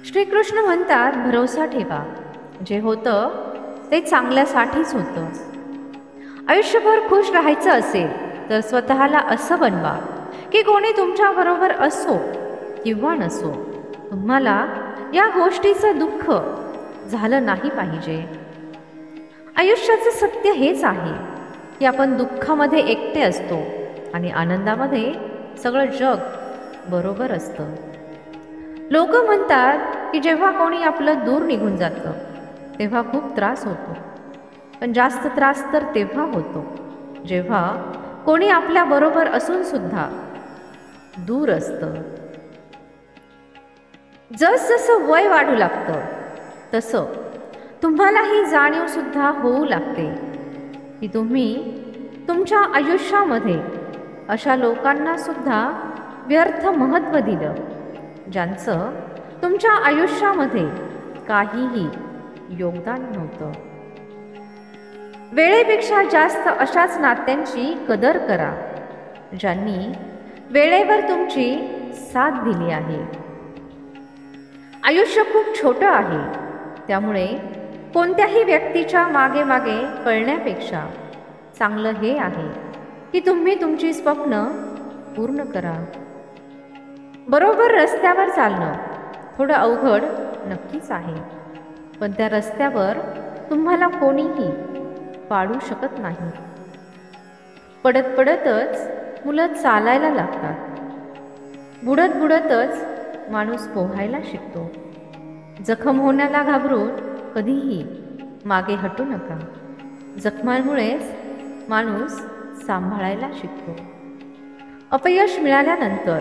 श्रीकृष्ण म्हणतात, भरोसा ठेवा. जे होतं ते चांगल्यासाठीच होतं. आयुष्यभर खुश राहायचं असेल तर स्वतःला असं बनवा की कोणी तुमच्याबरोबर असो किंवा नसो, तुम्हाला या गोष्टीचं दुःख झालं नाही पाहिजे. आयुष्याचं सत्य हेच आहे की आपण दुःखामध्ये एकटे असतो आणि आनंदामध्ये सगळं जग बरोबर असतं. लोक म्हणतात की जेव्हा कोणी आपलं दूर निघून जातं तेव्हा खूप त्रास होतो, पण जास्त त्रास तर तेव्हा होतो जेव्हा कोणी आपल्या बरोबर असून सुद्धा दूर असतं. जसजसं वय वाढू लागतं तसं तुम्हाला ही जाणीव सुद्धा होऊ लागते की तुम्ही तुमच्या आयुष्यामध्ये अशा लोकांना सुद्धा व्यर्थ महत्त्व दिलं ज्यांचं तुमच्या आयुष्यामध्ये काहीही योगदान नव्हतं. वेळेपेक्षा जास्त अशाच नात्यांची कदर करा ज्यांनी वेळेवर तुमची साथ दिली आहे. आयुष्य खूप छोटं आहे, त्यामुळे कोणत्याही व्यक्तीच्या मागे मागे पळण्यापेक्षा चांगलं हे आहे की तुम्ही तुमची स्वप्न पूर्ण करा. बरोबर रस्त्यावर चालणं थोडं अवघड नक्कीच आहे, पण त्या रस्त्यावर तुम्हाला कोणीही पाडू शकत नाही. पडत पडतच मुलं चालायला लागतात. बुडत बुडतच माणूस पोहायला शिकतो. जखम होण्याला घाबरून कधीही मागे हटू नका. जखमांमुळेच माणूस सांभाळायला शिकतो. अपयश मिळाल्यानंतर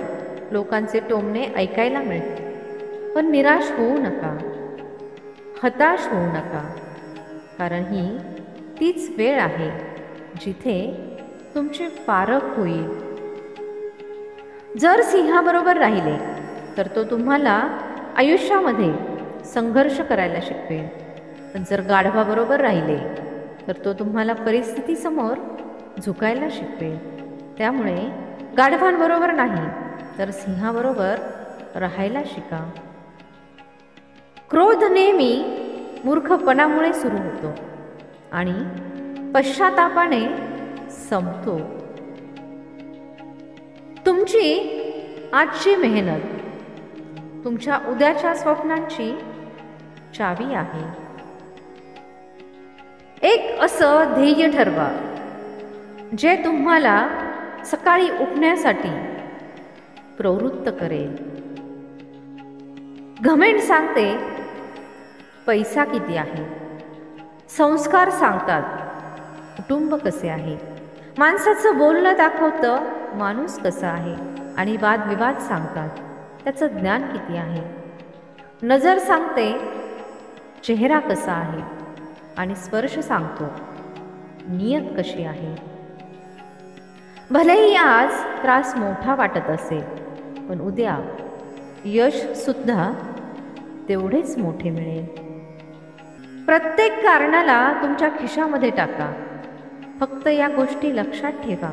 लोकांचे टोमणे ऐकायला मिळते, पण निराश होऊ नका, हताश होऊ नका, कारण ही तीच वेळ आहे जिथे तुमची पारख होईल. जर सिंहाबरोबर राहिले तर तो तुम्हाला आयुष्यामध्ये संघर्ष करायला शिकवेल, पण जर गाढवाबरोबर राहिले तर तो तुम्हाला परिस्थितीसमोर झुकायला शिकवेल. त्यामुळे गाढवांबरोबर नाही तर सिंहाबरोबर राहायला शिका. क्रोध नेहमी मूर्खपणामुळे सुरू होतो आणि पश्चातापाने संपतो. तुमची आजची मेहनत तुमच्या उद्याच्या स्वप्नांची चावी आहे. एक असं ध्येय ठरवा जे तुम्हाला सकाळी उठण्यासाठी प्रवृत्त करेल. घमेंड सांगते पैसा किती आहे, संस्कार सांगतात कुटुंब कसे आहे, माणसाचं बोलणं दाखवतं माणूस कसा आहे, आणि वादविवाद सांगतात त्याचं ज्ञान किती आहे. नजर सांगते चेहरा कसा आहे आणि स्पर्श सांगतो नियत कशी आहे. भलेही आज त्रास मोठा वाटत असेल, पण उद्या यश सुद्धा तेवढेच मोठे मिळेल. प्रत्येक कारणाला तुमच्या खिशामध्ये टाका. फक्त या गोष्टी लक्षात ठेवा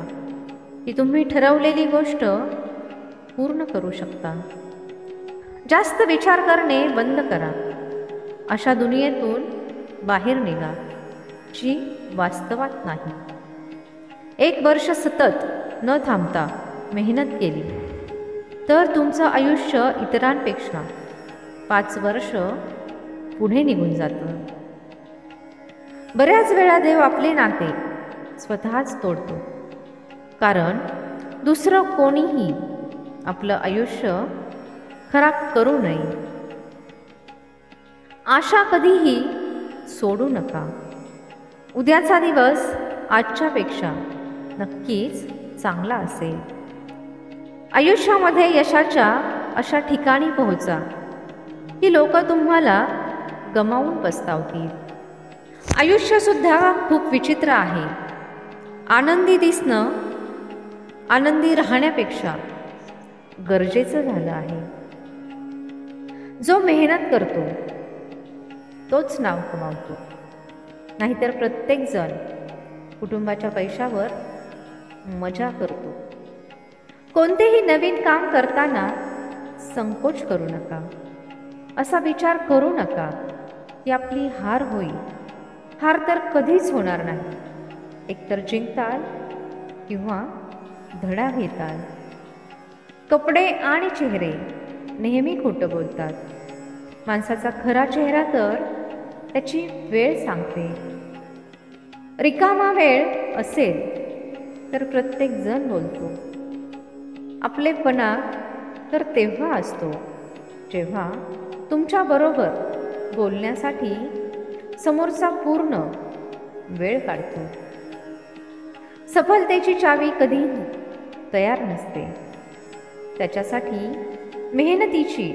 की तुम्ही ठरवलेली गोष्ट पूर्ण करू शकता. जास्त विचार करणे बंद करा. अशा दुनियेतून बाहेर निघा जी वास्तवात नाही. 1 वर्ष सतत न थांबता मेहनत केली तर तुमचं आयुष्य इतरांपेक्षा 5 वर्ष पुढे निघून जातं. बऱ्याच वेळा देव आपले नाते स्वतःच तोडतो, कारण दुसरं कोणीही आपलं आयुष्य खराब करू नये. आशा कधीही सोडू नका. उद्याचा दिवस आजच्यापेक्षा नक्कीच चांगला असेल. आयुष्यामध्ये यशाच्या अशा ठिकाणी पोहोचा की लोक तुम्हाला गमावून पस्तावतील. आयुष्यसुद्धा खूप विचित्र आहे. आनंदी दिसणं आनंदी राहण्यापेक्षा गरजेचं झालं आहे. जो मेहनत करतो तोच नाव कमावतो, नाहीतर प्रत्येकजण कुटुंबाच्या पैशावर मजा करतो. कोणतेही नवीन काम करताना संकोच करू नका. असा विचार करू नका की आपली हार होईल. हार तर कधीच होणार नाही. एकतर जिंकताल किंवा धडा घेताल. कपडे आणि चेहरे नेहमी खोटं बोलतात. माणसाचा खरा चेहरा तर त्याची वेळ सांगते. रिकामा वेळ असेल तर प्रत्येक जण बोलतो. आपलेपणा तर तेव्हा असतो जेव्हा तुमच्याबरोबर बोलण्यासाठी समोरचा पूर्ण वेळ काढतो. सफलतेची चावी कधीही तयार नसते. त्याच्यासाठी मेहनतीची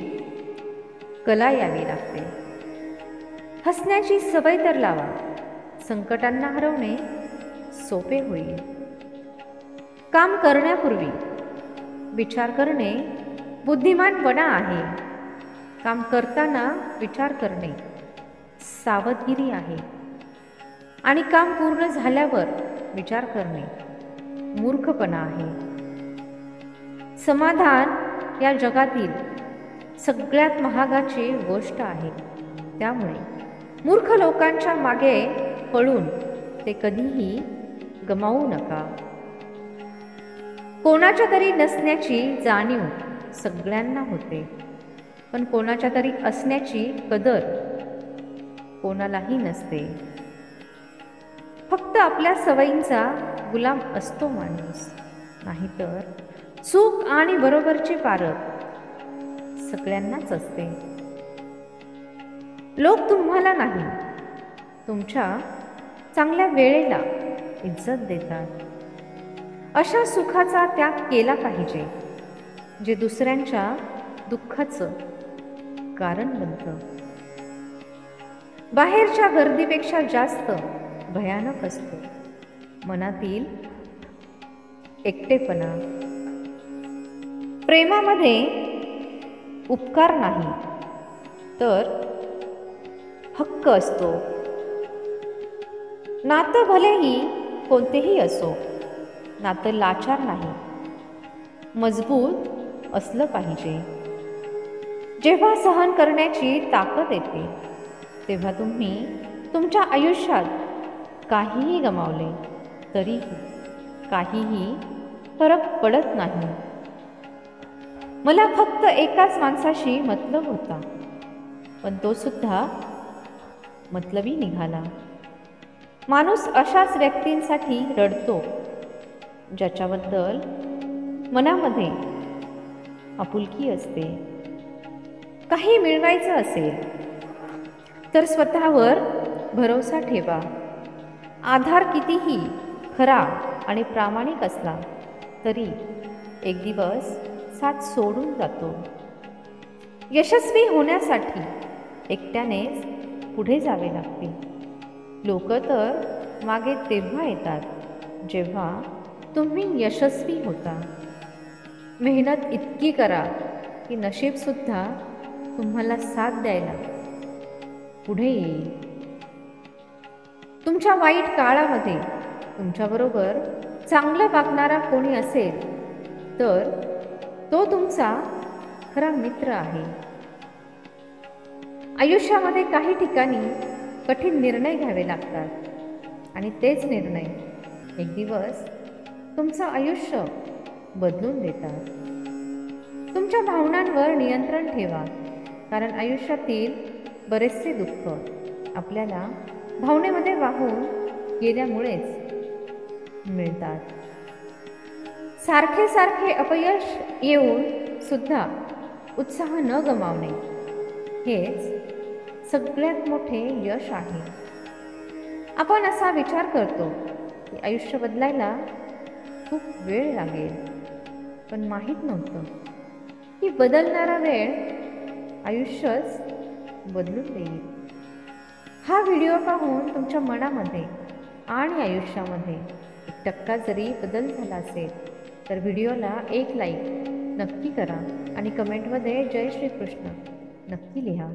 कला यावी लागते. हसण्याची सवय तर लावा. संकटांना हरवणे सोपे होईल. काम करण्यापूर्वी विचार करणे बुद्धिमानपणा आहे. काम करताना विचार करणे सावधगिरी आहे. आणि काम पूर्ण झाल्यावर विचार करणे मूर्खपणा आहे. समाधान या जगातील सगळ्यात महागाची गोष्ट आहे. त्यामुळे मूर्ख लोकांच्या मागे पळून ते कधीही गमावू नका. कोणाच्या तरी नसण्याची जाणीव सगळ्यांना होते, पण कोणाच्या तरी असण्याची कदर कोणालाही नसते. फक्त आपल्या सवयींचा गुलाम असतो माणूस. नाहीतर चूक आणि बरोबरचे पारख सगळ्यांनाच असते. लोक तुम्हाला नाही, तुमच्या चांगल्या वेळेला इज्जत देतात. अशा सुखाचा त्याग केला पाहिजे जे दुसऱ्यांच्या दुःखाचं कारण बनतं. बाहेरच्या गर्दीपेक्षा जास्त भयानक असतो मनातील एकटेपणा. प्रेमामध्ये उपकार नाही तर हक्क असतो. नातं भलेही कोणतेही असो, नातं लाचार नाही, मजबूत असलं पाहिजे. जेव्हा सहन करण्याची ताकद येते तेव्हा तुम्ही तुमच्या आयुष्यात काहीही गमावले तरीही काहीही फरक पडत नाही. मला फक्त एकाच माणसाशी मतलब होता, पण तो सुद्धा मतलबी निघाला. माणूस अशाच व्यक्तींसाठी रडतो ज्याच्याबद्दल मनामध्ये आपुलकी असते. काही मिळवायचं असेल तर स्वतःवर भरोसा ठेवा. आधार कितीही खरा आणि प्रामाणिक असला तरी एक दिवस साथ सोडून जातो. यशस्वी होण्यासाठी एकट्यानेच पुढे जावे लागते. लोक तर मागे तेव्हा येतात जेव्हा तुम्ही यशस्वी होता. मेहनत इतकी करा की नशीबसुद्धा तुम्हाला साथ द्यायला पुढे येईल. तुमच्या वाईट काळामध्ये तुमच्याबरोबर चांगलं वागणारा कोणी असेल तर तो तुमचा खरा मित्र आहे. आयुष्यामध्ये काही ठिकाणी कठीण निर्णय घ्यावे लागतात आणि तेच निर्णय एक दिवस तुमचं आयुष्य बदलून देतात. तुमच्या भावनांवर नियंत्रण ठेवा, कारण आयुष्यातील बरेचसे दुःख आपल्याला भावनेमध्ये वाहून गेल्यामुळेच मिळतात. सारखे सारखे अपयश येऊन सुद्धा उत्साह न गमावणे हेच सगळ्यात मोठे यश आहे. आपण असा विचार करतो की आयुष्य बदलायला खूप वेळ लागेल, पण माहीत नव्हतं की बदलणारा वेळ आयुष्यच बदलून देईल. हा व्हिडिओ पाहून तुमच्या मनामध्ये आणि आयुष्यामध्ये 1% जरी बदल झाला असेल तर व्हिडिओला एक लाईक नक्की करा आणि कमेंटमध्ये जय श्री कृष्ण नक्की लिहा.